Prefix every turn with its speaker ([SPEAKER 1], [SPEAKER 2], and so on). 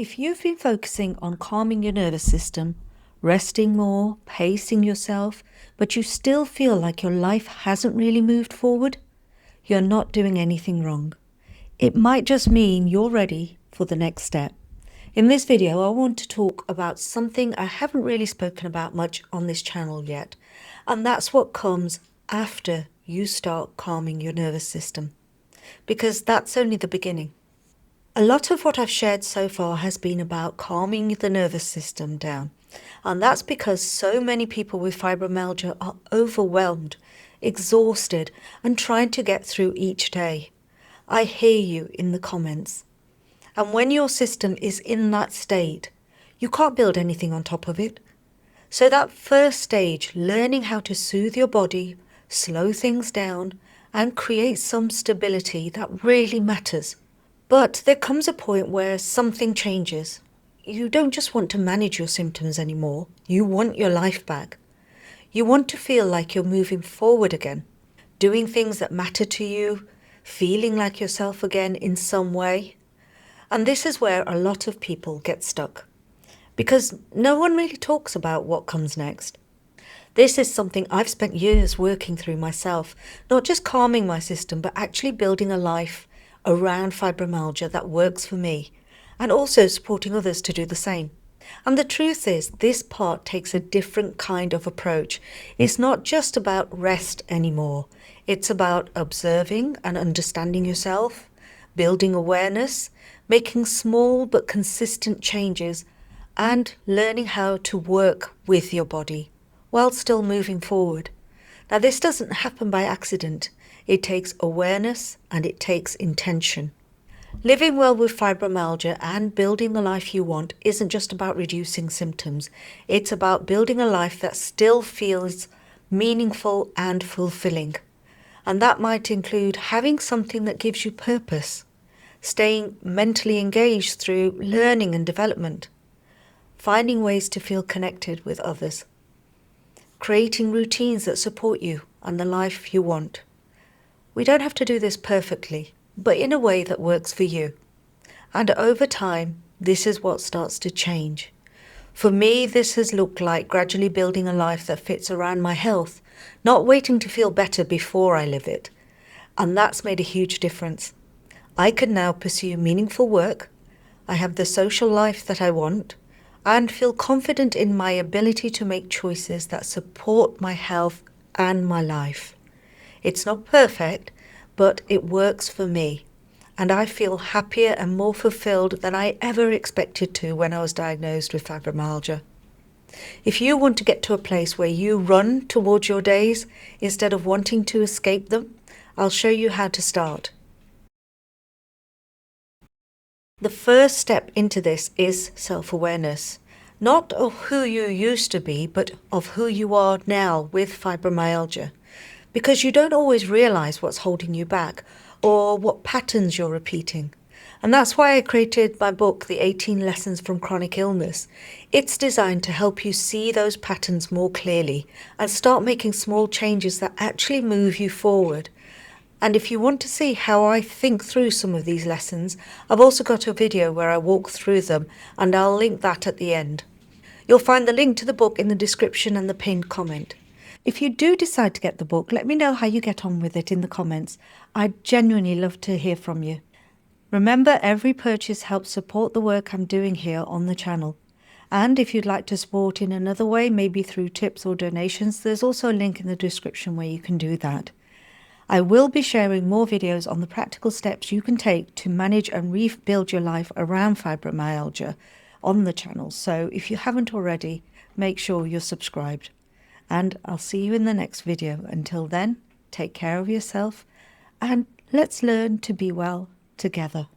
[SPEAKER 1] If you've been focusing on calming your nervous system, resting more, pacing yourself, but you still feel like your life hasn't really moved forward, you're not doing anything wrong. It might just mean you're ready for the next step. In this video, I want to talk about something I haven't really spoken about much on this channel yet, and that's what comes after you start calming your nervous system, because that's only the beginning. A lot of what I've shared so far has been about calming the nervous system down, and that's because so many people with fibromyalgia are overwhelmed, exhausted, and trying to get through each day. I hear you in the comments. And when your system is in that state, you can't build anything on top of it. So that first stage, learning how to soothe your body, slow things down, and create some stability, that really matters. But there comes a point where something changes. You don't just want to manage your symptoms anymore. You want your life back. You want to feel like you're moving forward again, doing things that matter to you, feeling like yourself again in some way. And this is where a lot of people get stuck, because no one really talks about what comes next. This is something I've spent years working through myself, not just calming my system, but actually building a life around fibromyalgia that works for me, and also supporting others to do the same. And the truth is, this part takes a different kind of approach. It's not just about rest anymore. It's about observing and understanding yourself, building awareness, making small but consistent changes, and learning how to work with your body while still moving forward. Now, this doesn't happen by accident. It takes awareness and it takes intention. Living well with fibromyalgia and building the life you want isn't just about reducing symptoms. It's about building a life that still feels meaningful and fulfilling. And that might include having something that gives you purpose, staying mentally engaged through learning and development, finding ways to feel connected with others, creating routines that support you and the life you want. We don't have to do this perfectly, but in a way that works for you. And over time, this is what starts to change. For me, this has looked like gradually building a life that fits around my health, not waiting to feel better before I live it. And that's made a huge difference. I can now pursue meaningful work, I have the social life that I want, and feel confident in my ability to make choices that support my health and my life. It's not perfect, but it works for me, and I feel happier and more fulfilled than I ever expected to when I was diagnosed with fibromyalgia. If you want to get to a place where you run towards your days instead of wanting to escape them, I'll show you how to start. The first step into this is self-awareness, not of who you used to be, but of who you are now with fibromyalgia. Because you don't always realize what's holding you back or what patterns you're repeating. And that's why I created my book, The 18 Lessons from Chronic Illness. It's designed to help you see those patterns more clearly and start making small changes that actually move you forward. And if you want to see how I think through some of these lessons, I've also got a video where I walk through them, and I'll link that at the end. You'll find the link to the book in the description and the pinned comment. If you do decide to get the book, let me know how you get on with it in the comments. I'd genuinely love to hear from you. Remember, every purchase helps support the work I'm doing here on the channel. And if you'd like to support in another way, maybe through tips or donations, there's also a link in the description where you can do that. I will be sharing more videos on the practical steps you can take to manage and rebuild your life around fibromyalgia on the channel. So if you haven't already, make sure you're subscribed. And I'll see you in the next video. Until then, take care of yourself and let's learn to be well together.